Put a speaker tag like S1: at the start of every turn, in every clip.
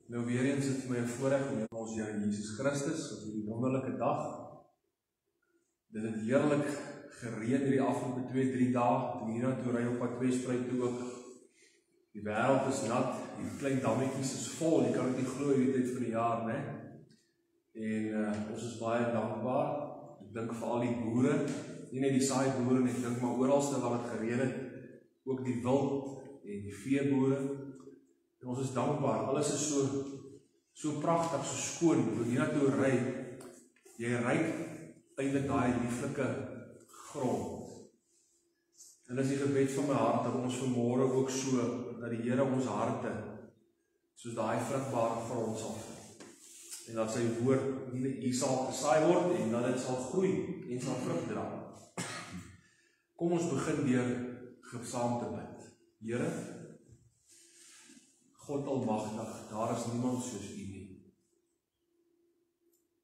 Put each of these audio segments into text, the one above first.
S1: Nou weer eens is het my 'n voorreg om ons Here Jesus Christus op hierdie wonderlike dag. Dit het heerlik gereën hierdie afgelope 2-3 dae, toe hiernatoe ry op pad Wesspruit toe ook. Die wêreld is nat, die klein dammetjies is vol, jy kan dit nie glo hierdie tyd van die jaar, né? En ons is baie dankbaar. Ek dink vir al die boere, nie net die saaiboere nie, ek dink maar oralste waar dit gereën het, ook die wild en die veeboere. En ons is dankbaar, alles is so pragtig, so skoon, toe hiernatoe ry, jy ryk eintlik daai lieflike grond. En dis die gebed van my hart, dat ons vanmôre ook so, dat die Here ons harte, soos daai vrugbare grond sal vind. En dat sy woord nie hier sal gesaai word, en dat dit sal groei, en sal vrug dra. Kom ons begin deur saam te bid. Here, God almagtig, daar is niemand soos U nie.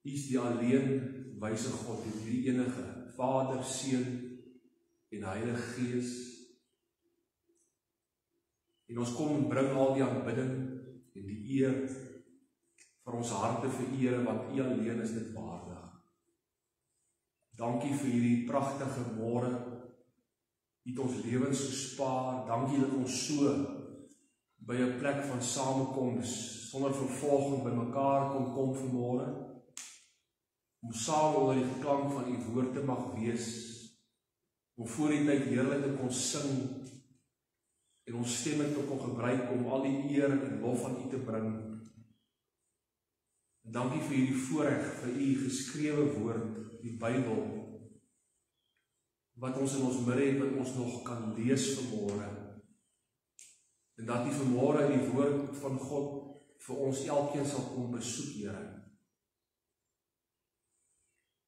S1: U is die alleen wyse God, die enige Vader, Seun en Heilige Gees. En ons kom en bring al die aanbidding en die eer vir ons harte vir U, Here, want U alleen is dit waardig. Dankie vir hierdie pragtige môre. U het ons lewens gespaar. Dankie dat ons so by 'n plek van samekoms sonder vervolging by mekaar kon kom vanmôre, om saam onder die geklank van U woord te mag wees, om voor die tyd heerlik te kon sing en ons stemme te kon gebruik om al die eer en lof aan U te bring. En dankie vir hierdie voorreg vir U geskrewe woord, die Bybel, wat ons in ons midde het, wat ons nog kan lees vanmôre. En dat U vanmôre die woord van God vir ons elkeen sal kom besoek, Here.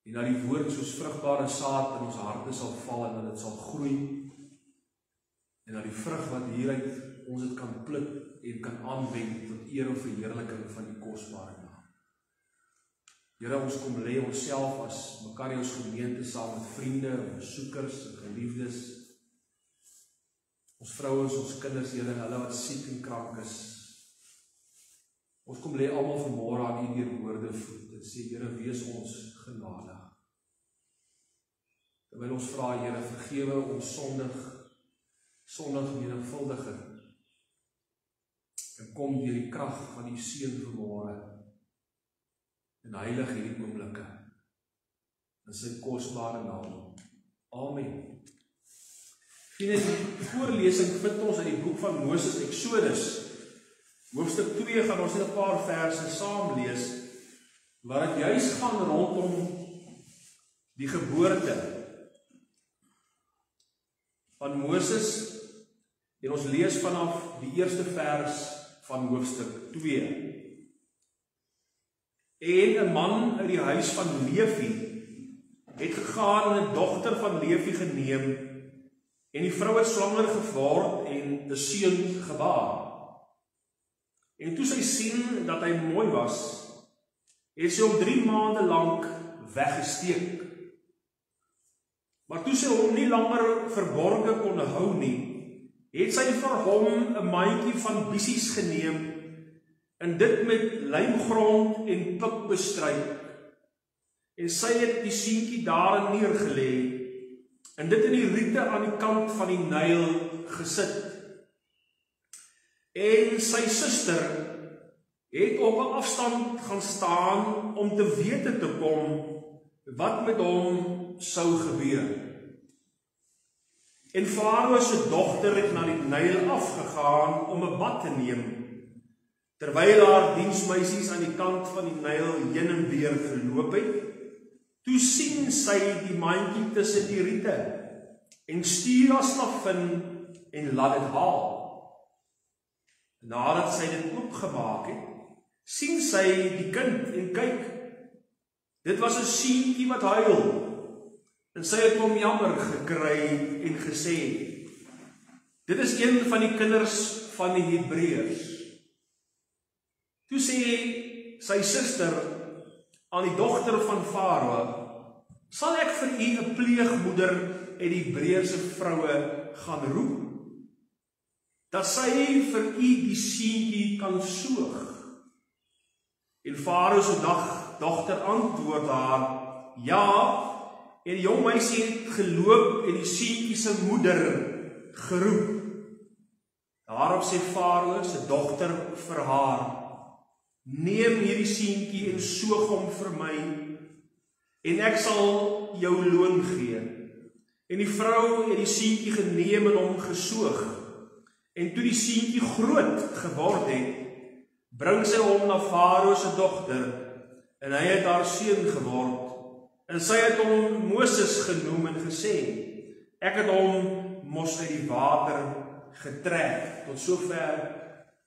S1: En dat die woord soos vrugbare saad in ons harte sal val en dat dit sal groei. En dat die vrug wat hieruit ons dit kan pluk en kan aanwend tot eer en verheerliking van die kosbare naam. Here, ons kom lê onsself as Makarios gemeente saam met vriende, besoekers en geliefdes. Ons vrouens, ons kinders, Here, hulle wat siek en krank is. Ons kom lê almal vanmôre aan U deur woorde voet en sê, Here, wees ons genadig. Terwyl ons vra, Here, vergewe ons sondig menigvuldige. En kom deur die krag van U Seun vanmôre en heilig hierdie oomblikke in sy kosbare naam. Amen. Die voorlesing vind ons in die boek van Moses, Exodus. Hoofstuk 2 gaan ons net 'n paar verse saam lees, waar dit juis gaan rondom die geboorte van Moses, en ons lees vanaf die eerste vers van hoofstuk 2. En 'n man uit die huis van Levi het gegaan en 'n dogter van Levi geneem, en die vrou het swanger geword en 'n seun gebaar. En toe sy sien dat hy mooi was, het sy hom 3 maande lank weggesteek. Maar toe sy hom nie langer verborge kon hou nie, het sy vir hom 'n mandjie van bissies geneem en dit met lijmgrond en pik bestryk. En sy het die seentjie daarin neergelê en dit in die riete aan die kant van die Nyl gesit. En sy suster het op 'n afstand gaan staan om te wete te kom wat met hom sou gebeur. En Farao se dogter het na die Nyl afgegaan om 'n bad te neem, terwyl haar diensmeisies aan die kant van die Nyl heen en weer geloop het. Toe sien sy die mandjie tussen die riete en stuur haar slavin en laat dit haal. Nadat sy dit oopgemaak het, sien sy die kind en kyk, dit was 'n seentjie wat huil. En sy het hom jammer gekry en gesê, dit is een van die kinders van die Hebreërs. Toe sê sy suster aan die dogter van Farao, sal ek vir u 'n pleegmoeder uit die Hebreëse vroue gaan roep, dat sy vir u die seentjie kan soog
S2: En Farao se dogter antwoord haar, ja, en die jong meisie het geloop en die seentjie se moeder geroep. Daarop sê Farao se dogter vir haar, neem hierdie seentjie en soog hom vir my, en ek sal jou loon gee. En die vrou het die seentjie geneem en hom gesoog. En toe die seentjie groot geword het, bring sy hom na Farao se dogter, en hy het haar seun geword. En sy het hom Moses genoem en gesê, ek het hom mos uit die water getrek. Tot sover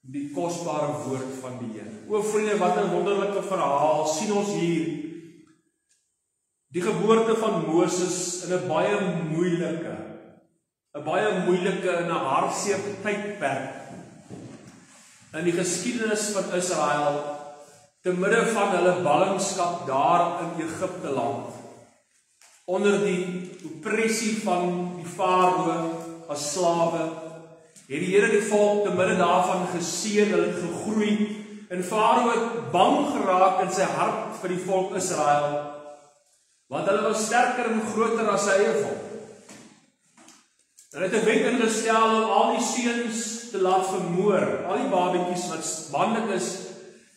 S2: die kosbare woord van die Here. O vriende, wat 'n wonderlike verhaal sien ons hier. Die geboorte van Moses in 'n baie moeilike en 'n hartseer tydperk in die geskiedenis van Israel, te midde van hulle ballingskap daar in Egipte land, onder die oppressie van die Farao as slawe, het die Here die volk te midde daarvan geseën, hulle het gegroei, en Farao het bang geraak in sy hart vir die volk Israel, want hulle was sterker en groter as sy eie volk. En hy het 'n wet ingestel om al die seuns te laat vermoor, al die babetjies wat manlik is,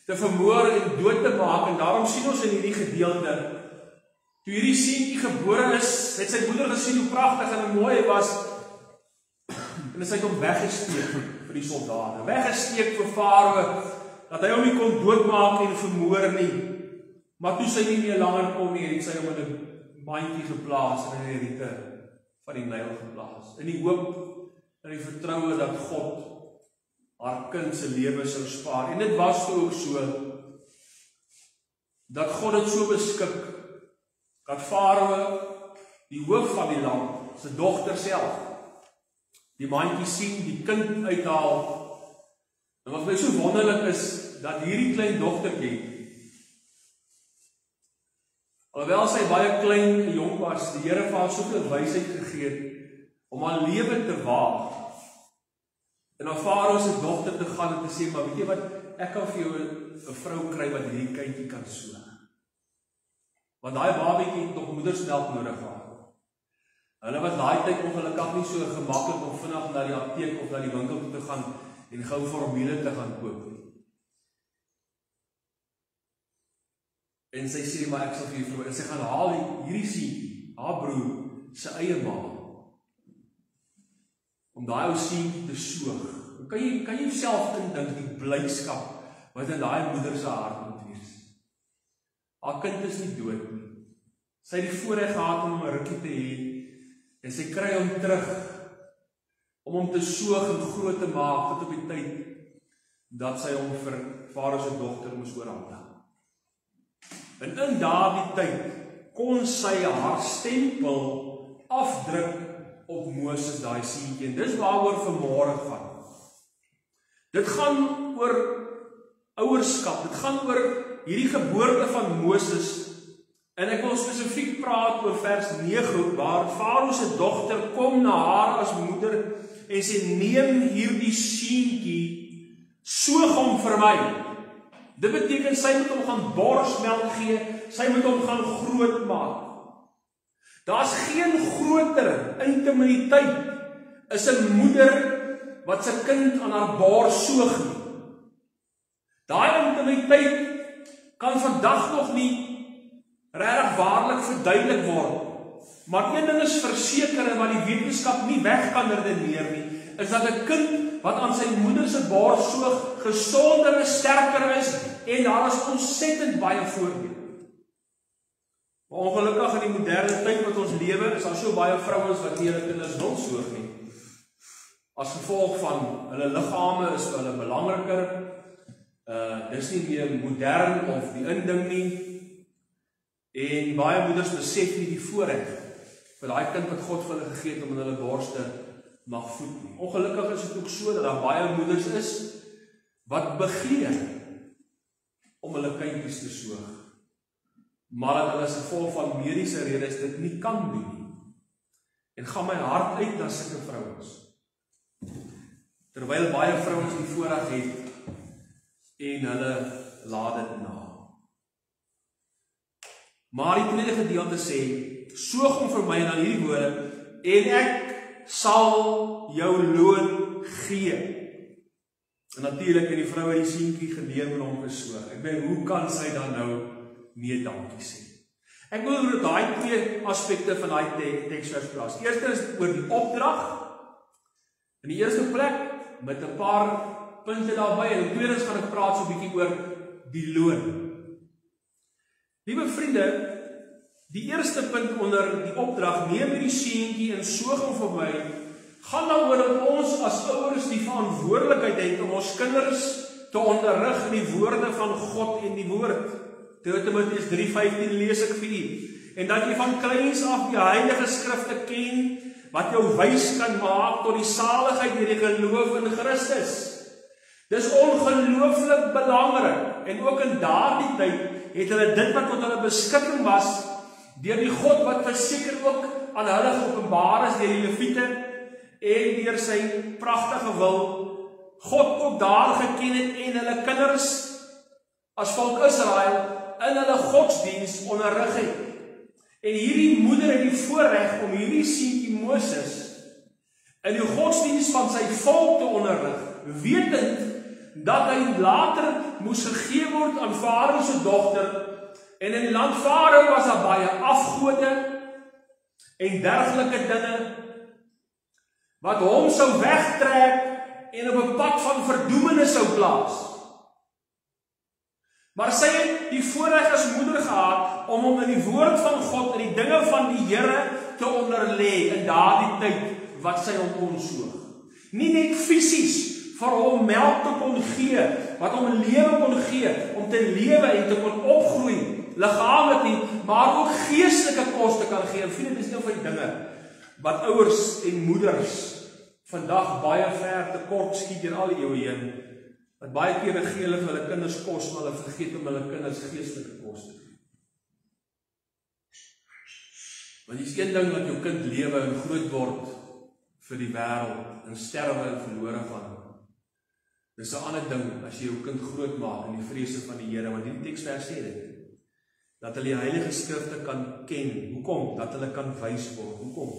S2: te vermoor en dood te maak. En daarom sien ons in hierdie gedeelte, toe hierdie seentjie gebore is, het sy moeder gesien hoe pragtig en mooi hy was, en sy het hom weggesteek vir die soldate, weggesteek vir Farao, dat hy hom nie kon doodmaak en vermoor nie. Maar toe sy nie meer langer kon nie, het sy hom in 'n mandjie geplaas en in die riete van die Nyl geplaas, in die hoop en die vertroue dat God haar kind se lewe sou spaar. En dit was ook so, dat God het so beskik, dat Farao, die hoof van die land, sy dogter self, die mandjie sien, die kind uithaal. En wat my so wonderlik is, dat hierdie klein dogtertjie, alhoewel sy baie klein en jong was, die Here vir haar soveel wysheid gegee het om haar lewe te waag en na Farao se dogter te gaan en te sê, maar weet jy wat, ek kan vir jou 'n vrou kry wat hierdie kindjie kan soog. Want daai babatjie het nog moedersmelk nodig gehad. Hulle was daai tyd ongelukkig nie so gemaklik om vinnig na die apteek of na die winkel toe te gaan en gou formule te gaan koop nie. En sy sê, maar ek sal vir jou vrou, en sy gaan haal hierdie seentjie, haar broer, sy eie ma, om daai ou seentjie te soog. Kan jy jouself indink die blydskap wat in daai moeder se hart moet wees? Haar kind is nie dood nie. Sy het die voorreg gehad om 'n rukkie te hê, en sy kry hom terug, om hom te soog en groot te maak, tot op die tyd, dat sy hom vir Farao se dogter moes oorhandig. En in daardie tyd, kon sy haar stempel afdruk op Moses, daai seentjie, en dis waaroor vanmôre gaan. Dit gaan oor ouerskap, dit gaan oor hierdie geboorte van Moses, en ek wil spesifiek praat oor vers 9, waar Farao se dogter kom na haar as moeder, en sê, neem hierdie seentjie, soog hom vir my. Dit beteken, sy moet hom gaan borsmelk gee, sy moet hom gaan groot maak. Daar's geen groter intimiteit is 'n moeder wat sy kind aan haar bors soog nie. Daai intimiteit kan vandag nog nie regtig waarlik verduidelik word. Maar een ding is verseker, en wat die wetenskap nie weg kan redeneer nie, is dat 'n kind wat aan sy moeder se bors soog gesonder is, sterker is, en daar is ontsettend baie voorbeelde. Maar ongelukkig in die moderne tyd wat ons lewe, is daar so baie vrouens wat nie hulle kinders wil soog nie. As gevolg van hulle liggame is vir hulle belangriker, dis nie meer modern of die inding nie, en baie moeders besef nie die voorreg vir daai kind wat God vir hulle gegee het om in hulle borste mag voed nie. Ongelukkig is dit ook so dat daar baie moeders is wat begeer om hulle kindjies te soog, maar dat hulle as gevolg van mediese redes dit nie kan doen nie. En gaan my hart uit na sulke vrouens. Terwyl baie vrouens die voorreg het en hulle laat dit na. Maar die tweede gedeelte sê, soog hom vir my, en dan hierdie woorde, en ek sal jou loon gee. En natuurlik in die vrou het die seentjie geneem en hom gesoog. Ek weet, hoe kan sy dan nou nee dankie sê? Ek wil oor daai twee aspekte van daai teksvers plaas. Eerste is oor die opdrag. In die eerste plek met 'n paar punte daarby, en tweedens gaan ek praat so 'n bietjie oor die loon. Liewe vriende, die eerste punt onder die opdrag, neem hierdie seentjie en soog hom vir my, gaan daaroor dat ons as ouers die verantwoordelikheid het om ons kinders te onderrig in die woorde van God en die woord. 2 Timoteus 3:15 lees ek vir u. En dat jy van kleins af die heilige skrifte ken, wat jou wys kan maak tot die saligheid deur die geloof in Christus. Dis ongelooflik belangrik. En ook in daardie tyd het hulle dit wat tot hulle beskikking was, deur die God wat verseker ook aan hulle geopenbaar is deur die Lewiete en deur sy pragtige wil, God ook daar geken het en hulle kinders as volk Israel in hulle godsdiens onderrig het. En hierdie moeder het die voorreg om hierdie seentjie Moses in die godsdiens van sy volk te onderrig, wetend dat hy later moes gegee word aan Farao se dogter. En in die land Farao was daar baie afgode en dergelike dinge wat hom sou wegtrek en op 'n pad van verdoemenis sou plaas. Maar sy het die voorreg as moeder gehad om hom in die woord van God en die dinge van die Here te onderlê in daardie tyd wat sy hom kon soog. Nie net fisies vir hom melk te kon gee, wat hom 'n lewe kon gee, om te lewe en te kon opgroei, liggaamlik nie, maar ook geestelike kos te kan gee. En vriende, dis een van die dinge wat ouers en moeders vandag baie ver te kort skiet deur al die eeue heen. Dat baie kere gee hulle vir hulle kinders kos, maar hulle vergeet om hulle kinders geestelike kos te gee. Want dis een ding dat jou kind lewe en groot word vir die wêreld en sterwe en verlore gaan. Dis 'n ander ding as jy jou kind groot maak in die vrese van die Here, want hierdie teksvers sê dit. Dat hulle die heilige skrifte kan ken. Hoekom? Dat hulle kan wys word. Hoekom?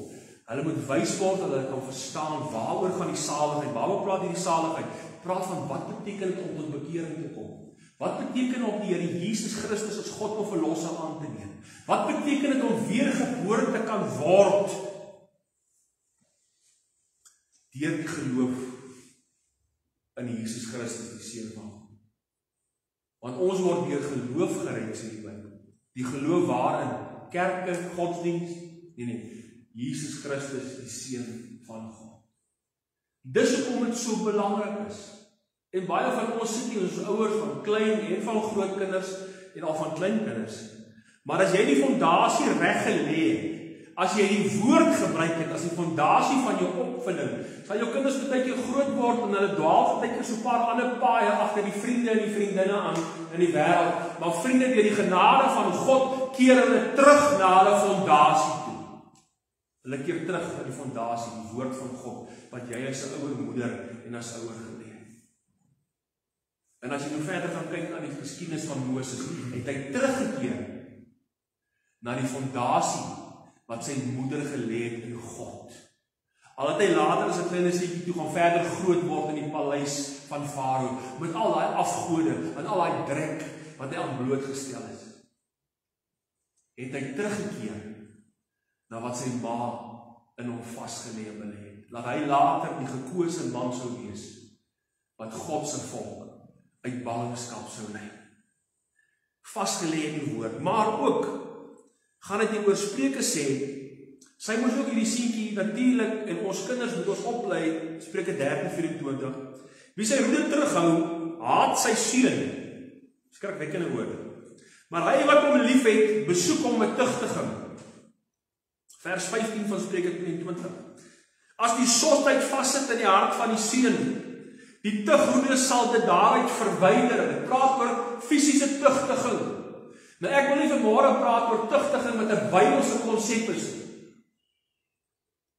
S2: Hulle moet wys word dat hulle kan verstaan waaroor gaan die saligheid. Waaroor praat hierdie saligheid? Praat van wat beteken dit om tot bekering te kom? Wat beteken om die Here Jesus Christus as God of verlosser aan te neem? Wat beteken dit om weergebore te kan word? Deur die geloof in Jesus Christus, die Seun van God. Want ons word deur geloof gered, sê die Bybel. Die geloof waarin? Kerke, godsdiens, nee, Jesus Christus, die Seun van God. Dis hoekom dit so belangrik is. En baie van ons sit hier, ons ouers van klein en van grootkinders en al van kleinkinders. Maar as jy die fondasie reg gelê het, as jy die woord gebruik het as die fondasie van jou opvoeding, sal jou kinders baie keer groot word en hulle dwaal baie keer so 'n paar ander paaie agter die vriende en die vriendinne aan in die wêreld. Maar vriende, deur die genade van God keer hulle terug na hulle fondasie toe. Hulle keer terug na die fondasie, die woord van God, wat jy as 'n ouer moeder en as ouer geleer het. En as jy nou verder gaan kyk na die geskiedenis van Moses, het hy teruggekeer na die fondasie wat sy moeder gelê het in God. Al het hy later as 'n klein seentjie toe gaan verder groot word in die paleis van Farao, met al daai afgode en al daai drek wat hy aan blootgestel is, het hy teruggekeer na wat sy ma in hom vasgelê het. Laat hy later die gekose man sou wees, wat God se volk uit ballingskap sou lei. Vasgelê in die woord, maar ook gaan dit oor Spreuke sê, sy moes ook hierdie seentjie natuurlik, en ons kinders moet ons oplei, Spreuke 13:24, wie sy roede terughou, haat sy seun. Skrikwekkende woorde. Maar hy wat hom lief het, besoek hom met tugtiging. Vers 15 van Spreuke 22. As die sotheid vassit in die hart van die seun, die tugroede sal dit daaruit verwyder. Dit praat oor fisiese tugtiging. Nou ek wil nie vanmôre praat oor tugtiging met 'n Bybelse konsep is.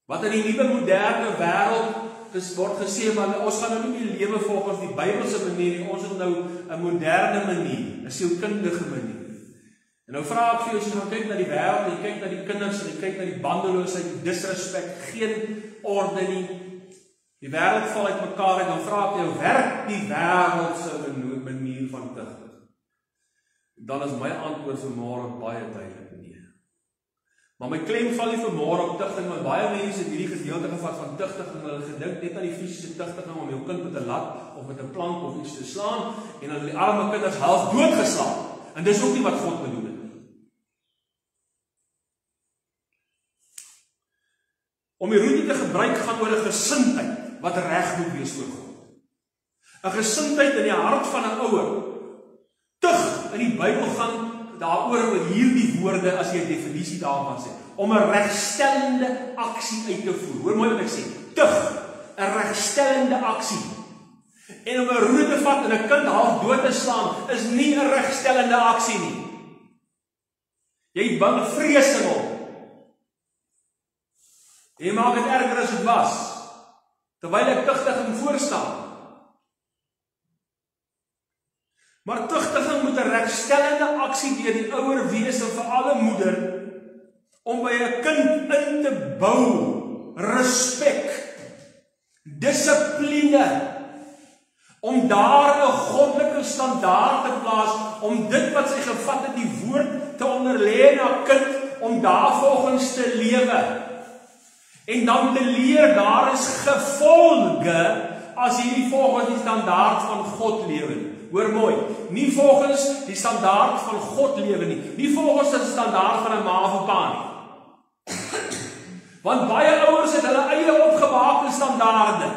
S2: Wat in die nuwe moderne wêreld word gesê, maar ons gaan nou nie meer lewe volgens die Bybelse manier nie, ons het nou 'n moderne manier, 'n sielkundige manier. En nou vra ek vir jou, as jy gaan kyk na die wêreld, jy kyk na die kinders, en jy kyk na die bandeloosheid, die disrespek, geen orde nie. Die wêreld val uit mekaar, en dan vra ek jou, werk die wêreld se manier van tugting? Dan is my antwoord vanmôre baie duidelik nee. Maar my klem val nie vanmôre op tugting, want baie mense het hierdie gedeelte gevat van tugting, en hulle gedink net aan die fisiese tugting om jou kind met 'n lat of met 'n plank of iets te slaan, en dan die arme kinders half doodgeslaan. En dis ook nie wat God bedoel het. Om die roete te gebruik gaan oor 'n gesindheid wat reg moet wees voor God. 'n Gesindheid in die hart van 'n ouer. Tug in die Bybel gaan daaroor oor hierdie woorde as jy 'n definisie daarvan sê. Om 'n regstellende aksie uit te voer. Hoor mooi wat ek sê. Tug, 'n regstellende aksie. En om 'n roete te vat en 'n kind half dood te slaan is nie 'n regstellende aksie nie. Jy bang vrees in hom. Jy maak dit erger as dit was, terwyl ek tugtiging voorstaan. Maar tugtiging moet 'n regstellende aksie deur die ouer wees, en veral 'n moeder, om by 'n kind in te bou, respek, dissipline, om daar 'n goddelike standaard te plaas, om dit wat sy gevat het, die woord te onderlê na 'n kind, om daarvolgens te lewe. En dan te leer, daar is gevolge as jy nie volgens die standaard van God lewe nie. Hoor mooi, nie volgens die standaard van God lewe nie, nie volgens die standaard van 'n ma of 'n pa nie. Want baie ouers het hulle eie opgemaakte standaarde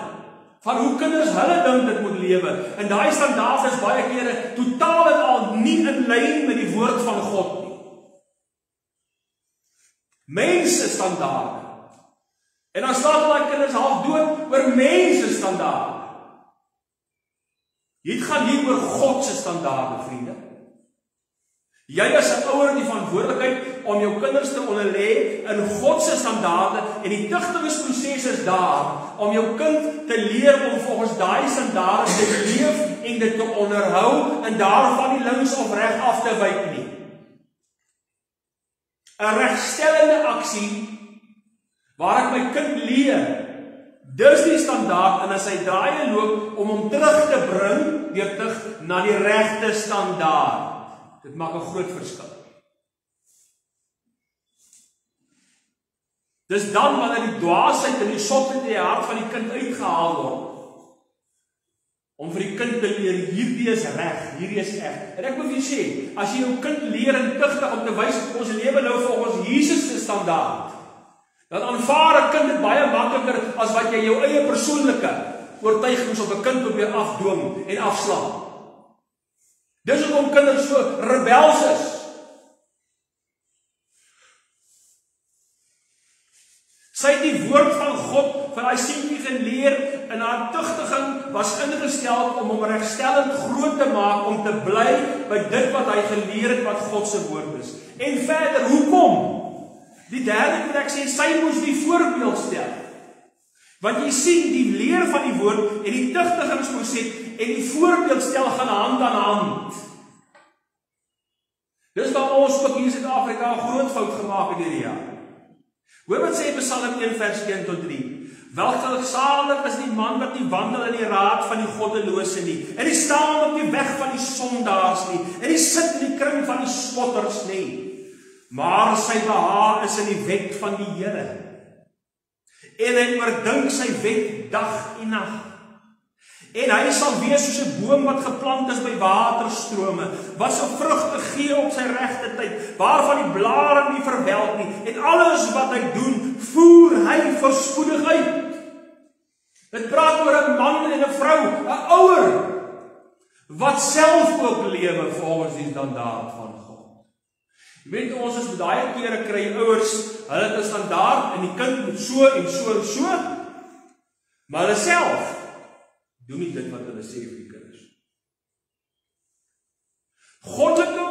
S2: van hoe kinders hulle dink dit moet lewe, en daai standaarde is baie kere totaal en al nie in lyn met die woord van God nie. Mense standaarde. En dan staan daai kinders half dood oor mense standaarde. Dit gaan nie oor God se standaarde, vriende. Jy as 'n ouer het die verantwoordelikheid om jou kinders te onderlê in God se standaarde, en die tugtingsproses is daar om jou kind te leer om volgens daai standaarde te leef en dit te onderhou, en daarvan nie links of reg af te wyk nie. 'n Regstellende aksie waar ek my kind leer, dis die standaard, en as hy draaie loop om hom terug te bring, weer terug na die regte standaard. Dit maak 'n groot verskil. Dis dan wanneer die dwaasheid en die sotheid in die hart van die kind uitgehaal word, om vir die kind te leer, hierdie is reg, hierdie is reg. En ek moet vir jou sê, as jy jou kind leer en tugtig om te wys, ons lewe nou volgens Jesus se standaard, dan aanvaar 'n kind dit baie makliker as wat jy jou eie persoonlike oortuigings op 'n kind probeer afdwing en afslaan. Dis hoekom kinders so rebels is. Sy het die woord van God vir daai seentjie geleer, en haar tugtiging was ingestel om hom regstellend groot te maak, om te bly by dit wat hy geleer het wat God se woord is. En verder, hoekom? Die derde plek sê, sy moes die voorbeeld stel. Want jy sien, die leer van die woord en die tugtigingsproses en die voorbeeld stel gaan hand aan hand. Dis waar ons ook hier in Suid-Afrika 'n groot fout gemaak het hierdie jaar. Hoor wat sê Psalm 1 vers 1 tot 3. Welgeluksalig is die man wat nie wandel in die raad van die goddelose nie, en die staan op die weg van die sondaars nie, en die sit in die kring van die spotters nie. Maar sy behaag is in die wet van die Here, en hy oordink sy wet dag en nag. En hy sal wees soos 'n boom wat geplant is by waterstrome, wat sy vrugte gee op sy regte tyd, waarvan die blare nie verwelk nie, en alles wat hy doen, voer hy voorspoedig uit. Dit praat oor 'n man en 'n vrou, 'n ouer, wat self ook lewe volgens die standaard van God. Jy weet, ons is baie kere kry ouers, hulle het 'n standaard, en die kind moet so en so en so, maar hulle self doen nie dit wat hulle sê vir die kinders. Goddelike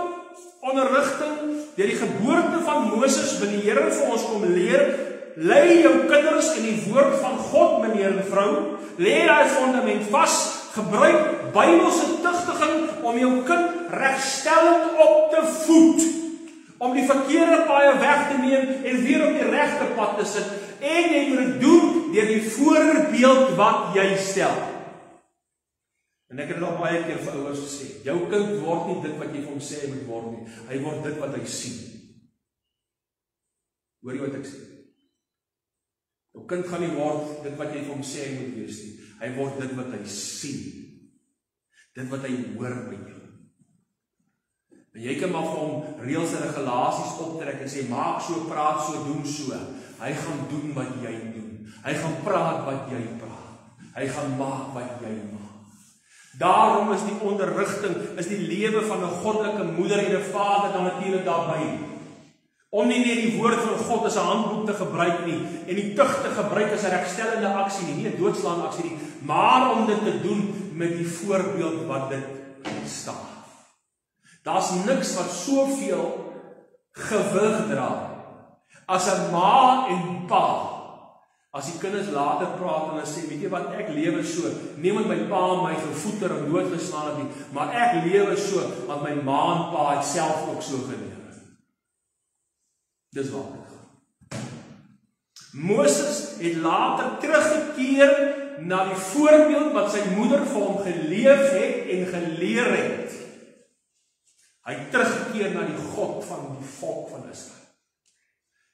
S2: onderrigting deur die geboorte van Moses, wanneer die Here vir ons kom leer, lei jou kinders in die woord van God, meneer en vrou, lê daai fundament vas, gebruik Bybelse tugtiging om jou kind regstellend op te voed, om die verkeerde paaie weg te neem en weer op die regte pad te sit. En jy moet dit doen deur die voorbeeld wat jy stel. En ek het dit al baie keer vir ouers gesê, jou kind word nie dit wat jy vir hom sê hy moet word nie, hy word dit wat hy sien. Hoor jy wat ek sê? Jou kind gaan nie word dit wat jy vir hom sê hy moet wees nie, hy word dit wat hy sien. Dit wat hy hoor met jou. En jy kan maar vir hom reëls en regulasies optrek en sê, maak so, praat so, doen so. Hy gaan doen wat jy doen. Hy gaan praat wat jy praat. Hy gaan maak wat jy maak. Daarom is die onderrigting, is die lewe van 'n goddelike moeder en 'n vader dan natuurlik daarbey. Om nie net die woord van God as 'n handboek te gebruik nie, en die tug te gebruik as 'n regstellende aksie nie, nie 'n doodslaande aksie nie, maar om dit te doen met die voorbeeld wat dit staan. Daar's niks wat soveel gewig dra as 'n ma en pa. As die kinders later praat en hulle sê, weet jy wat, ek lewe so, niemand my pa my gevoeter en doodgeslaan het nie, maar ek lewe so, want my ma en pa het self ook so gelewe. Dis wat dit gaan. Moses het later teruggekeer na die voorbeeld wat sy moeder vir hom geleef het en geleer het. Hy het teruggekeer na die God van die volk van Israel.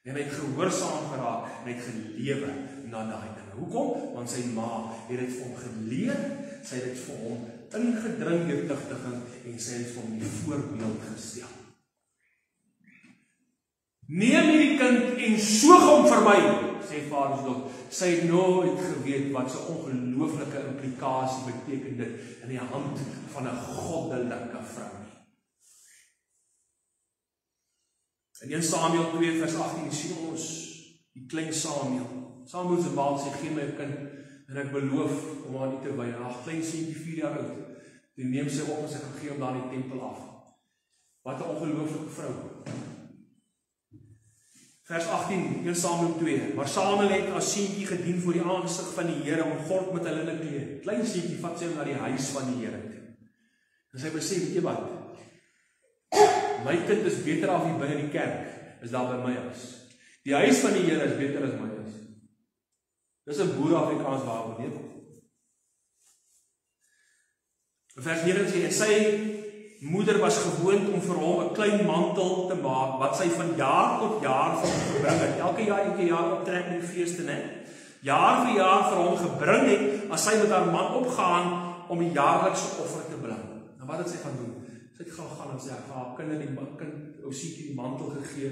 S2: En hy het gehoorsaam geraak en hy het gelewe na daai dinge. Hoekom? Want sy ma het dit vir hom geleer, sy het dit vir hom ingedring deur tugtiging en sy het vir hom die voorbeeld gestel. Neem hierdie kind en soog hom vir my, sê Vader se dogter. Sy het nooit geweet wat so ongelooflike implikasie beteken dit in die hand van 'n goddelike vrou. In 1 Samuel 2 vers 18 sien ons die klein Samuel. Samuel se ma sê, gee my 'n kind en ek beloof om haar nie te wy. Ag, klein seentjie 4 jaar oud. Toe neem sy op en sy gegee om daar in die tempel af. Wat 'n ongelooflike vrou. Vers 18, 1 Samuel 2. Maar Samuel het as seentjie gedien voor die aangesig van die Here om God met hulle te kleed. Klein seentjie vat sy hom na die huis van die Here toe. En sy besef, weet jy wat? My kind is beter af hier binne die kerk, is daar by my huis. Die huis van die Here is beter as my huis. Dis 'n boer Afrikaans waar weet. Vers 9 sê, en sy moeder was gewoond om vir hom 'n klein mantel te maak, wat sy van jaar tot jaar vir hom gebring het. Elke jaar optrek met die feeste, né? Jaar vir jaar vir hom gebring het, as sy met haar man opgaan om die jaarlikse offer te bring. Nou wat het sy gaan doen? Sy het gaan en sê, ek gaan haar kind, ou seentjie die mantel gegee,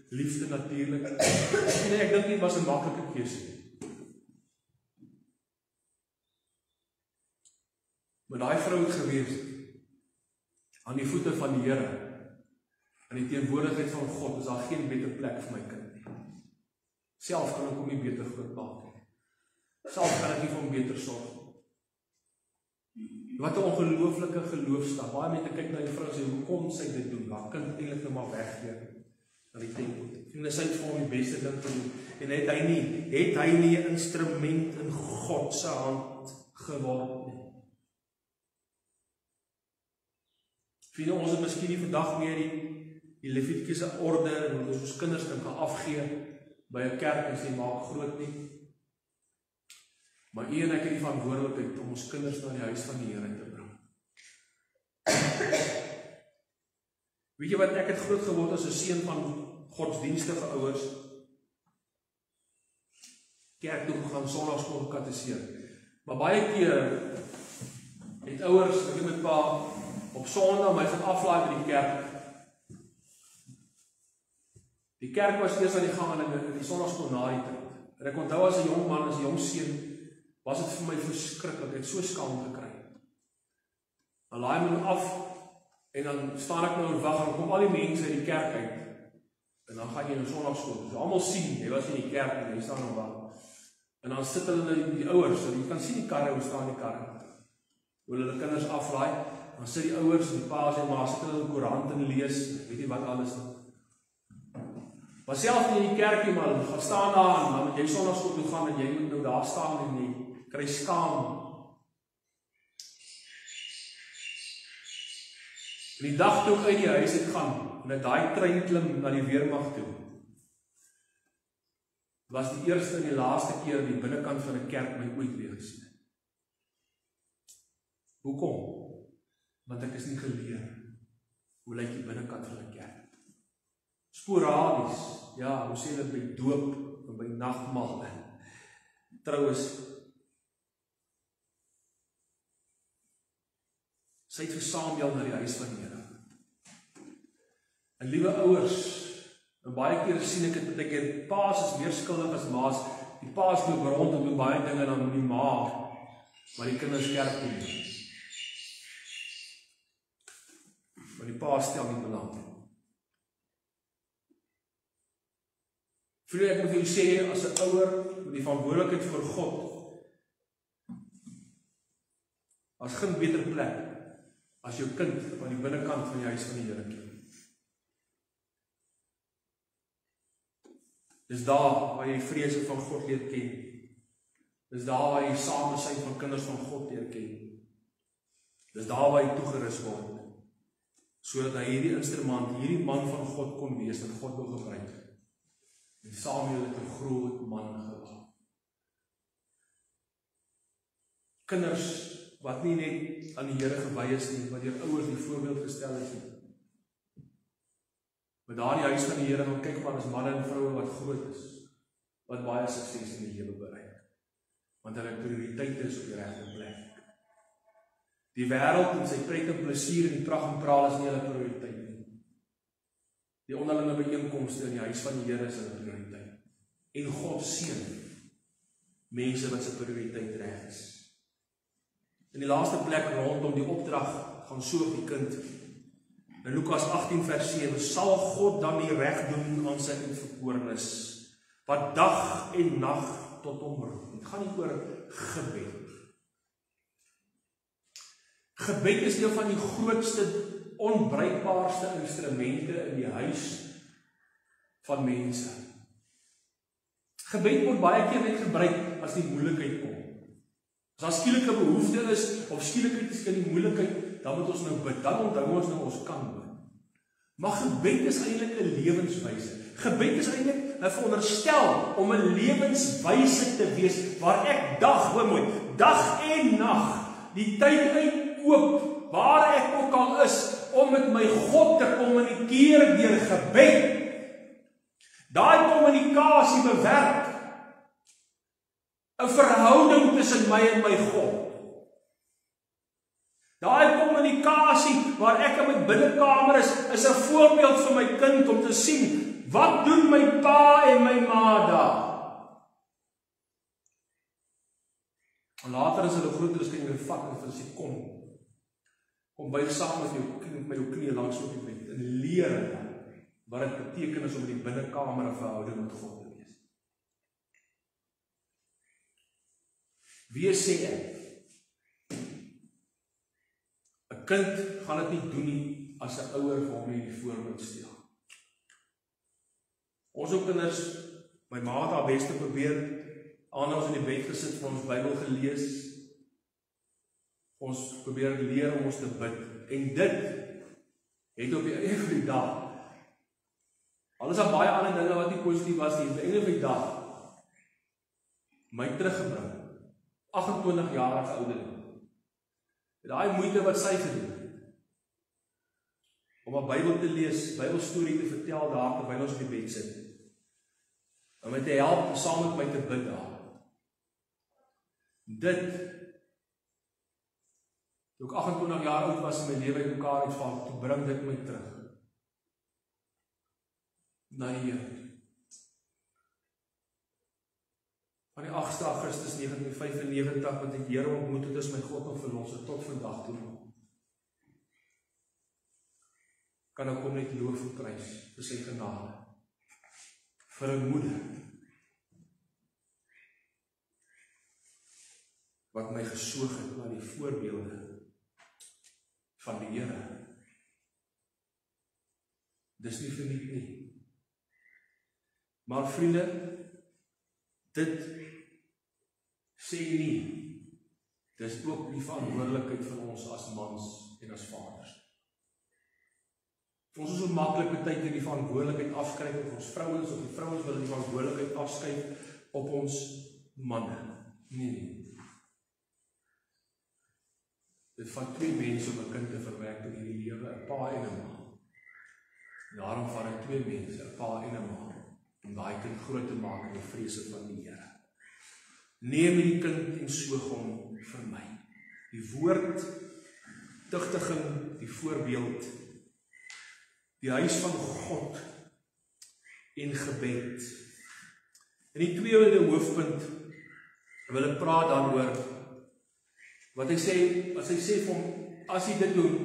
S2: liefde natuurlik. En ek dink dit was 'n maklike keuse. Maar daai vrou het gewees aan die voete van die Here, in die teenwoordigheid van God, is daar geen beter plek vir my kind nie. Self kan ek hom nie beter grootmaak nie. Self kan ek nie vir hom beter sorg. Wat 'n ongelooflike geloofstap. Baie mense kyk na die vrou en sê, hoe kon sy dit doen? Haar kind eintlik nou maar weggee na die tempel. En sy het vir hom die beste ding gedoen. En het hy nie 'n instrument in God se hand geword nie. Vriende, ons het miskien nie vandag meer die Levitiese orde en ons kinders kan afgee by 'n kerk en sê maak groot nie. Maar u en ek het die verantwoordelikheid om ons kinders na die huis van die Here te bring. Weet jy wat, ek het groot geword as 'n seun van godsdienstige ouers. Kerk toe gegaan, sonnaarskool gekateseer. Maar baie keer het ouers, ek met pa op Sondag my gaan aflaai by die kerk. Die kerk was eers aan die gang en die sonnaarskool na die tyd. En ek onthou as 'n jong man, as 'n jong seun, was dit vir my verskriklik, ek het so skaam gekry. Dan laai my af, en dan staan ek nou en wag, en kom al die mense uit die kerk uit, en dan gaan jy in sonnaarskool, so almal sien, jy was in die kerk, en jy staan en wag, en dan sit hulle die ouers, so jy kan sien die karre, hoe staan die karre, hoe hulle kinders aflaai, dan sit die ouers, en die paas en maar, sit hulle die koerant en lees, weet jy wat alles, maar selfs in die kerkie, maar gaan staan daar, en dan moet jy sonnaarskool toe gaan, en jy moet nou daar staan, en jy kry skaam. En die dag toe ek uit die huis het gaan, en ek daai trein klim na die weermag toe, was die eerste en die laaste keer die binnekant van 'n kerk my ooit weer gesien het. Hoekom? Want ek is nie geleer hoe lyk die binnekant van 'n kerk. Sporadies, ja, hoe sê hulle by doop en by nagmaal. Trouwens, sy het vir Samuel na die huis van die Here. En liewe ouers, en baie keer sien ek dit baie keer, paas is meer skuldig as maas. Die paas loop rond en doen baie dinge dan die ma, maar die kinders kerk toe nie. Maar die paas stel nie belang. Vriende, ek moet vir julle sê, as 'n ouer, met die verantwoordelikheid voor God, as geen beter plek as jou kind aan die binnekant van die huis van die Here ken. Dis daar waar jy die vrese van God leer ken. Dis daar waar jy samesyn van kinders van God leer ken. Dis daar waar jy toegerus word, sodat hy hierdie instrument, hierdie man van God kon wees, en God wil gebruik. En Samuel het 'n groot man geword. Kinders wat nie net aan die Here gewy is nie, wat deur ouers die voorbeeld gestel is nie. Maar daar in die huis van die Here gaan kyk maar as manne en vroue wat groot is, wat baie sukses in die lewe bereik. Want hulle prioriteit is op die regte plek. Die wêreld en sy pret en plesier en die pragt en praal is nie hulle prioriteit nie. Die onderlinge byeenkomste in die huis van die Here is hulle prioriteit. En God seën mense wat se prioriteit reg is. In die laaste plek rondom die opdrag gaan soog die kind. In Lukas 18 vers 7, sal God dan nie reg doen aan sy uitverkorenes, wat dag en nag tot hom roep. Dit gaan nie oor gebed. Gebed is een van die grootste, onbruikbaarste instrumente in die huis van mense. Gebed word baie keer net gebruik as die moeilikheid kom. As daar skielike behoefte is, of skielikheid is in die moeilikheid, dan moet ons nou bid, dan onthou ons nou ons kan bid. Maar gebed is eintlik 'n lewenswyse. Gebed is eintlik 'n veronderstel om 'n lewenswyse te wees, waar ek dag en nag, die tyd uitkoop, waar ek ook al is, om met my God te kommunikeer deur gebed. Daai kommunikasie bewerk 'n verhouding tussen my en my God. Daai kommunikasie waar ek in my binnekamer is 'n voorbeeld vir my kind om te sien, wat doen my pa en my ma daar? En later as hulle groter is, kan jy vat en sê, kom buig saam met jou knie langs op die bed en leer wat dit beteken is om in die binnekamer 'n verhouding met God te wees. Wie sê ek? 'n kind gaan dit nie doen nie as 'n ouer vir hom nie die voorbeeld stel. Ons ook kinders, my ma het haar bes te probeer, ons in die bed gesit vir ons Bybel gelees, ons probeer leer om ons te bid, en dit het op die einde van die dag, al is daar baie ander dinge wat nie positief was nie, op die einde van die dag, my teruggebring, 28-jarige ouderling, daai moeite wat sy gedoen het, om 'n Bybel te lees, Bybelstorie te vertel daar terwyl ons op die bed sit, om my te help, saam met my te bid daar. Dit, toe ek 28 jaar oud was in my lewe uit mekaar uitval, toe bring dit my terug na die Here. Van die 8 Augustus 1995, wat ek die Here ontmoet het, is my God nog verlosser tot vandag toe. Kan ek hom net loof en prys vir sy genade. Vir 'n moeder wat my gesoog het na die voorbeelde van die Here. Dis nie verniet nie. Maar vriende, dit sê nie, dis ook die verantwoordelikheid van ons as mans en as vaders. Ons is so maklik baie keer die verantwoordelikheid afskryf op ons vrouens, of die vrouens wil die verantwoordelikheid afskryf op ons manne. Nee. Dit vat 2 mense om 'n kind te verwek in hierdie lewe, 'n pa en 'n ma. Daarom vat dit 2 mense, 'n pa en 'n ma, om daai kind groot te maak in die vrese van die Here. Neem die kind en soog hom vir my. Die woord, tugtiging, die voorbeeld, die huis van God en gebed. En die tweede hoofpunt wil ek praat daaroor wat hy sê, as hy sê vir hom, as jy dit doen,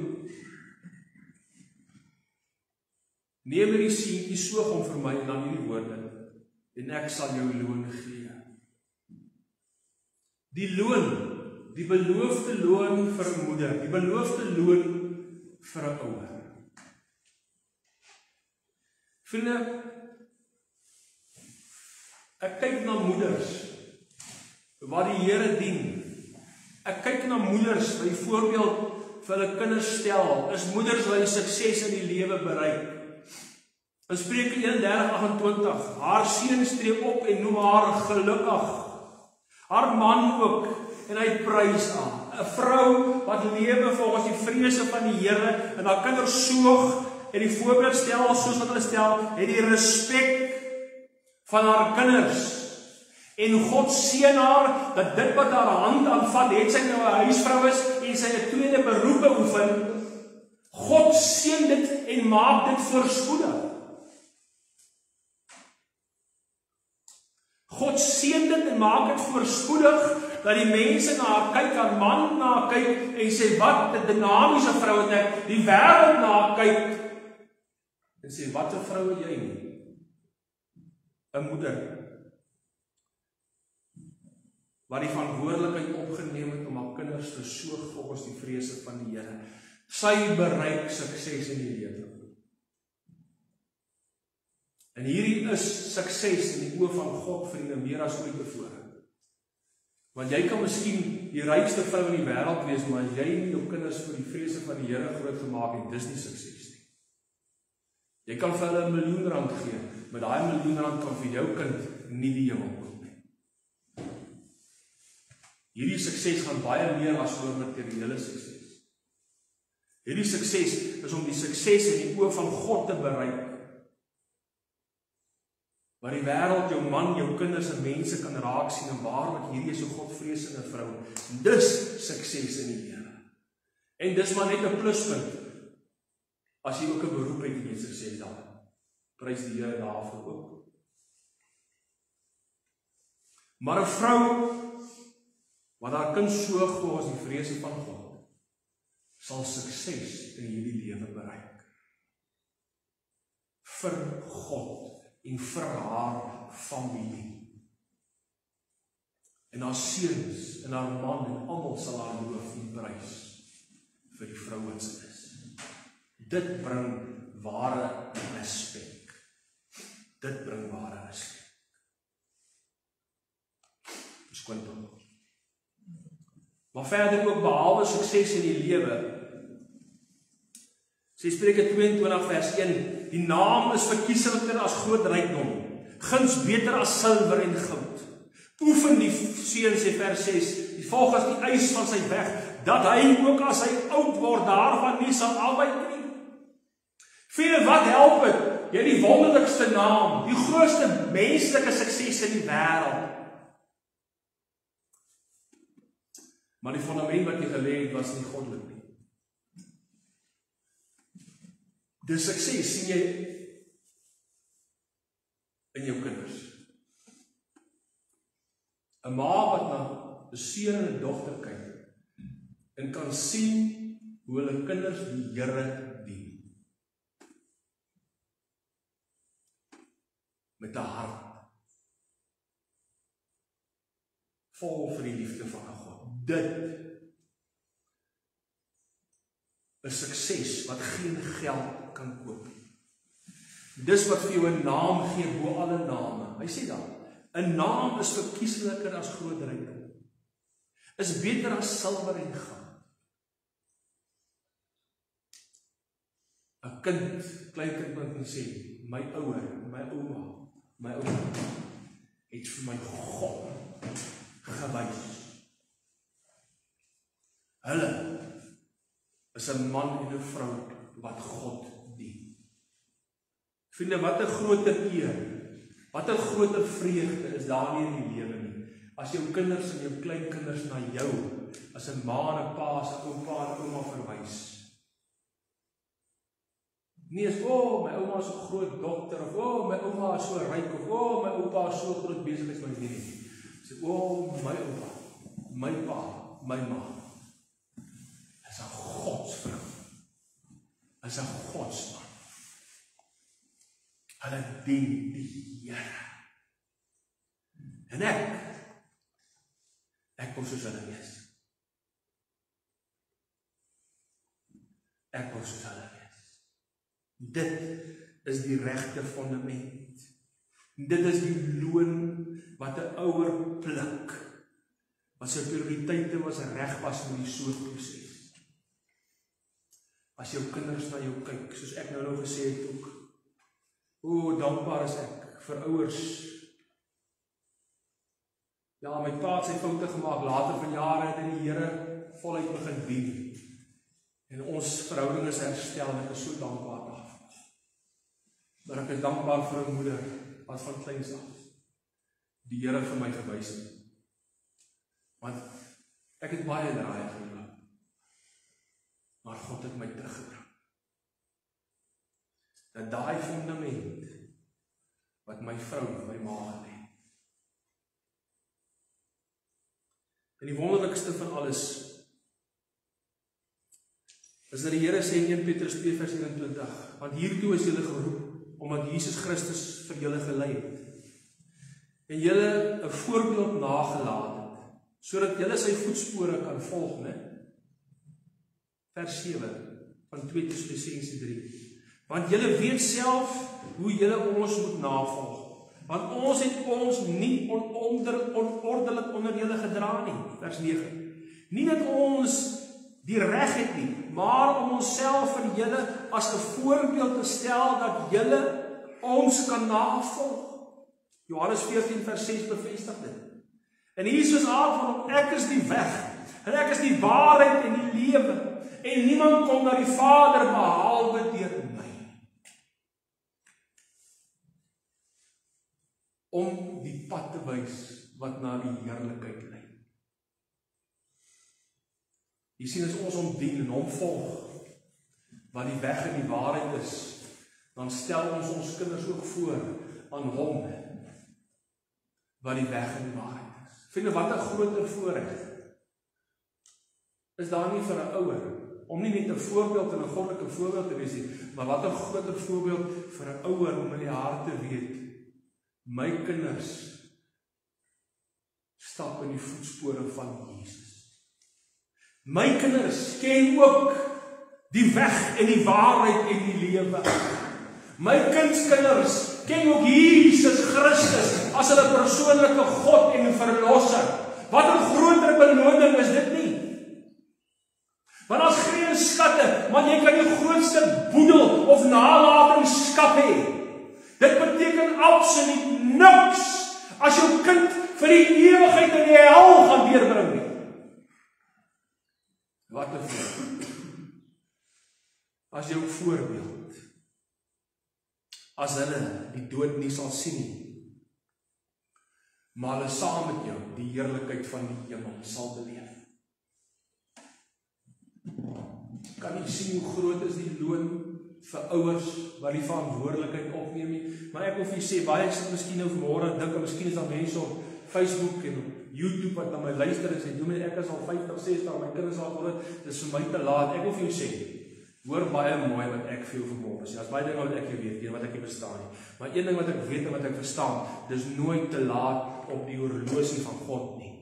S2: neem hierdie seentjie, soog hom vir my, en dan hierdie woorde, en ek sal jou loon gee. Die loon, die beloofde loon vir 'n moeder, die beloofde loon vir 'n ouer. Vriende, ek kyk na moeders wat die Here dien. Ek kyk na moeders wat die voorbeeld vir hulle kinders stel. Is moeders wat die sukses in die lewe bereik. In Spreuke 31:28, haar seun tree op en noem haar gelukkig. Haar man ook, en hy prys haar. 'n Vrou wat lewe volgens die vrese van die Here en haar kinders soog en die voorbeeld stel soos wat hulle stel, het die respek van haar kinders. En God seën haar dat dit wat haar hand aanvat, het sy nou 'n huisvrou is en sy 'n tweede beroep beoefen. God seën dit en maak dit voorspoedig. God seën dit en maak dit voorspoedig, dat die mense na haar kyk, haar man na haar kyk, en sê, wat 'n dinamiese vrou het ek, die wêreld na haar kyk, en sê, wat 'n vrou het jy nie? 'n moeder, wat die verantwoordelikheid opgeneem het om haar kinders te soog volgens die vrese van die Here. Sy bereik sukses in die lewe. En hierdie is sukses in die oë van God, vriende, meer as ooit tevore. Want jy kan miskien die rykste vrou in die wêreld wees, maar as jy nie jou kinders vir die vrese van die Here groot gemaak het, dis nie sukses nie. Jy kan vir hulle R1 miljoen gee, maar daai R1 miljoen kan vir jou kind nie die hemel koop nie. Hierdie sukses gaan baie meer as oor materiële sukses. Hierdie sukses is om die sukses in die oë van God te bereik. Waar die wêreld, jou man, jou kinders en mense kan raak sien en waarlik hierdie is 'n Godvreesende vrou. Dis sukses in die Here. En dis maar net 'n pluspunt. As jy ook 'n beroep het en jy sukses daar. Prys die Here daarvoor ook. Maar 'n vrou wat haar kind soog volgens die vrese van God, sal sukses in hierdie lewe bereik. Vir God en vir haar familie. En haar seuns en haar man en almal sal haar loof en prys vir die vrou wat sy is. Dit bring ware respek. Dit bring ware respek. Verskoon tog. Maar verder ook behalwe sukses in die lewe. Sê Spreuke 22 vers 1, die naam is verkiesliker as groot rykdom, guns beter as silwer en goud. Oefen die seun, sê vers 6, die volg as die eis van sy weg, dat hy ook as hy oud word, daarvan nie sal afwyk nie. Vir wat help het? Jy die wonderlikste naam, die grootste menslike sukses in die wêreld. Maar die fundament wat jy gelê het, was nie goddelik nie. Die sukses sien jy in jou kinders. 'n Ma wat na 'n seun en 'n dogter kyk en kan sien hoe hulle kinders die Here dien. Met 'n hart vol vir die liefde van God. Dit is sukses wat geen geld kan koop. Dis wat vir jou 'n naam gee bo alle name. Hy sê dan, 'n naam is verkiesliker as groot rykdom. Is beter as silwer en goud. 'n kind, klein kind kan sê, my ouer, my ouma, het vir my God gewys. Hulle is 'n man en 'n vrou wat God dien. Vriende, wat 'n groter eer, wat 'n groter vreugde is daar nie in die lewe nie. As jou kinders en jou kleinkinders na jou, as 'n ma en 'n pa, as 'n oupa en ouma verwys. Nie is, my ouma is 'n groot dokter, of my ouma is so ryk, of my oupa is so groot besigheidsman nie. Sê, my oupa, my pa, my ma, is 'n godsvrou, is 'n godsman. Hulle dien die Here. En ek wil soos hulle wees. Ek wil soos hulle wees. Dit is die regte fundament. Dit is die loon wat 'n ouer pluk, wat sy prioriteite was reg was met die soortproses. As jou kinders na jou kyk, soos ek nou gesê het ook, dankbaar is ek vir ouers. Ja, my pa het sy foute gemaak, later van jare het hy die Here voluit begin dien. En ons verhouding is herstel, en ek is so dankbaar daarvoor. Maar ek is dankbaar vir 'n moeder, wat van kleins af die Here vir my gewys het. Want ek het baie draaie geloop, maar God het my teruggebring. Dat daai fundament, wat my vrou, my ma gelê. En die wonderlikste van alles, is dat die Here sê in 1 Petrus 2 vers 21, want hiertoe is julle geroep, omdat Jesus Christus vir julle gelei het, en julle 'n voorbeeld nagelaat het, sodat julle sy voetspore kan volg, né? Vers 7 van 2 Tessalonisense 3. Want julle weet self hoe julle ons moet navolg, want ons het ons nie onorddelik onder julle gedra nie. Vers 9. Nie dat ons die reg het nie, maar om onsself vir julle as 'n voorbeeld te stel dat julle ons kan navolg. Johannes 14 vers 6 bevestig dit. En Jesus antwoord, ek is die weg, en ek is die waarheid en die lewe, en niemand kom na die Vader behalwe deur my. Om die pad te wys wat na die heerlikheid lei. Jy sien, as ons hom dien en hom volg, wat die weg en die waarheid is, dan stel ons kinders ook voor aan hom, wat die weg en die waarheid is. Vriende, wat 'n groter voorreg is daar nie vir 'n ouer, om nie net 'n voorbeeld en 'n goddelike voorbeeld te wees nie, maar wat 'n groter voorbeeld vir 'n ouer om in die hart te weet, my kinders stap in die voetspore van Jesus. My kinders ken ook die weg en die waarheid en die lewe. My kinders ken ook Jesus Christus as hulle persoonlike God en verlosser. Wat 'n groter beloning is dit nie? Want as geen skatte, maar jy kan die grootste boedel of nalatenskap hê. Dit beteken absoluut niks as jou kind vir die ewigheid in die hel gaan deurbring nie. Wat 'n voorbeeld. As jou voorbeeld, as hulle die dood nie sal sien nie, maar hulle saam met jou die heerlikheid van die hemel sal beleef. Kan jy sien hoe groot is die loon vir ouers wat die verantwoordelikheid opneem nie? Maar ek wil vir julle sê, baie sit miskien nou vanmôre dink, en miskien is daar mense op Facebook en op YouTube wat na my luister en sê, doen ek is al 50, 60, my kinders al groot, dis vir my te laat. Ek wil vir jou sê, hoor baie mooi wat ek vir jou vanmôre sê. Daar's baie dinge wat ek nie weet nie, wat ek nie verstaan nie. Maar een ding wat ek weet en wat ek verstaan, dis nooit te laat op die horlosie van God nie.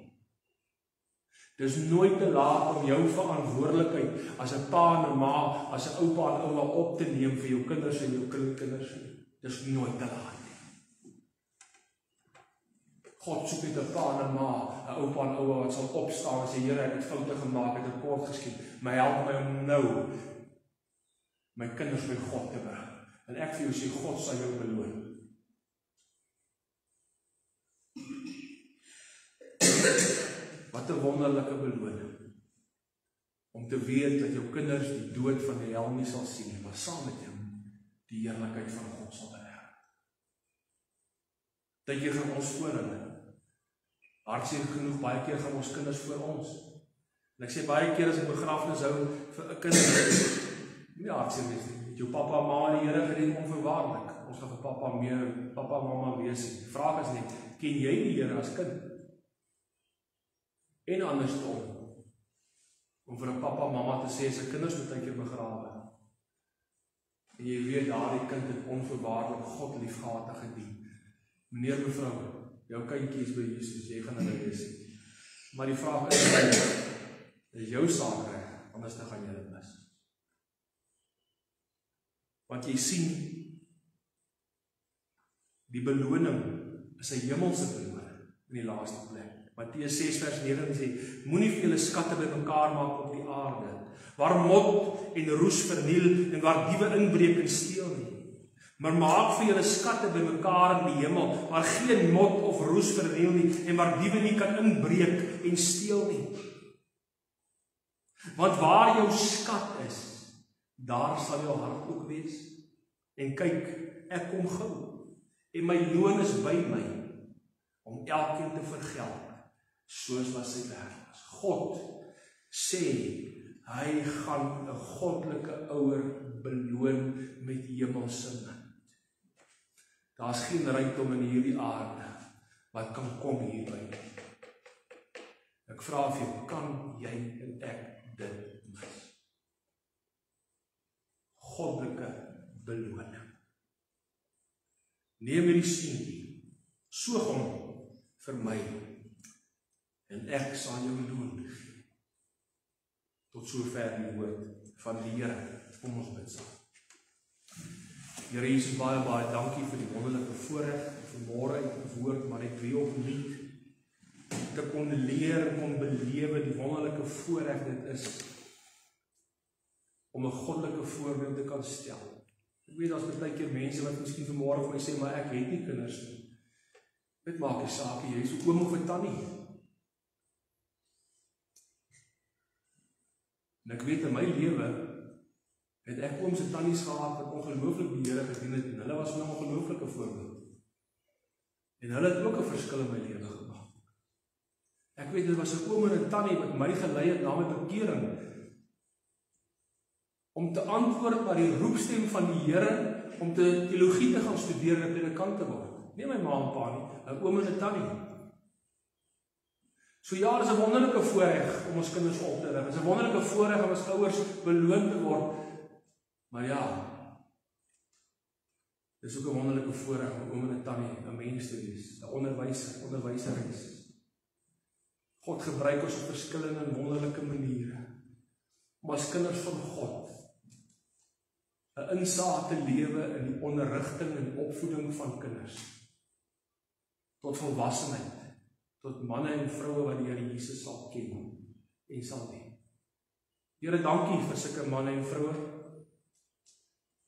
S2: Dis nooit te laat om jou verantwoordelikheid as 'n pa en 'n ma, as 'n oupa en ouma op te neem vir jou kinders en jou kleinkinders. Dis nooit te laat nie. God soek net 'n pa en 'n ma, 'n oupa en ouma wat sal opstaan en sê, Here, ek het foute gemaak, ek het kort geskiet, maar help my om nou my kinders by God te bring. En ek vir jou sê, God sal jou beloon. Wat 'n wonderlike beloning. Om te weet dat jou kinders die dood van die hel nie sal sien, maar saam met hom die heerlikheid van God sal ervaar. Dat jy gaan ons voor hulle. Hartseer genoeg, baie keer gaan ons kinders voor ons. En ek sê baie keer as ek begrafnis hou vir 'n kind, ja, hartseer wees nie. Jou pappa en mamma die Here gered onverwaarlik. Ons gaan vir pappa en mamma wees. Die vraag is net, ken jy die Here as kind? En andersom, om vir 'n pappa en mamma te sê, sy kinders moet eendag begrawe. En jy weet, daardie kind het onverwaarlik God liefgehad en gedien. Meneer, mevrou, jou kindjie is by Jesus, jy gaan hulle wees. Maar die vraag is jou saak reg, anders dan gaan jy dit mis. Want jy sien, die beloning is 'n hemelse beloning in die laaste plek. Matteus 6 vers 9 sê, moenie vir julle skatte bymekaar maak op die aarde, waar mot en roes verniel en waar diewe inbreek en steel nie. Maar maak vir julle skatte bymekaar in die hemel, waar geen mot of roes verniel nie en waar diewe nie kan inbreek en steel nie. Want waar jou skat is, daar sal jou hart ook wees. En kyk, ek kom gou, en my loon is by my, om elkeen te vergeld, soos wat sy werk was. God sê, hy gaan 'n goddelike ouer beloon met hemelse munt. Daar's geen rykdom in hierdie aarde wat kan kom hierby. Ek vra vir jou, kan jy en ek dit mis? Goddelike beloning. Neem hierdie seentjie, soog hom vir my, en ek sal jou loon gee. Tot sover die woord van die Here. Kom ons bid saam. Here Jesus, baie dankie vir die wonderlike voorreg vanmôre uit die woord, maar net weer opnuut te kon leer en kon belewe die wonderlike voorreg dit is om 'n goddelike voorbeeld te kan stel. Ek weet daar's baie keer mense wat miskien vanmôre vir my sê, maar ek het nie kinders nie. Dit maak nie saak, jy is 'n oom of 'n tannie. En ek weet in my lewe het ek ooms en tannies gehad wat ongelooflik die Here gedien het, en hulle was my ongelooflike voorbeeld. En hulle het ook 'n verskil in my lewe gemaak. Ek weet dit was 'n oom en 'n tannie wat my gelei het na my bekering, om te antwoord na die roepstem van die Here, om teologie te gaan studeer en 'n predikant te word. Nie my ma en pa nie, 'n oom en 'n tannie. So ja, dit is 'n wonderlike voorreg om ons kinders op te rig. Dit is 'n wonderlike voorreg om ons ouers beloon te word. Maar ja, dit is ook 'n wonderlike voorreg om 'n oom en 'n tannie, 'n mens te wees, 'n onderwyseres. God gebruik ons op verskillende en wonderlike maniere om as kinders van God 'n insaag te lewe in die onderrigting en opvoeding van kinders tot volwassenheid, tot manne en vroue wat die Here Jesus sal ken en sal hê. Here, dankie vir sulke manne en vroue.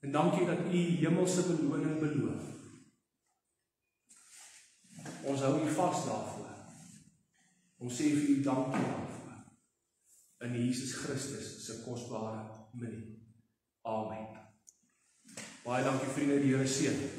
S2: En dankie dat U hemelse beloning beloof. Ons hou U vas daarvoor. Ons sê vir U dankie daarvoor. In Jesus Christus se kosbare naam. Amen. Baie dankie vriende, die Here seën.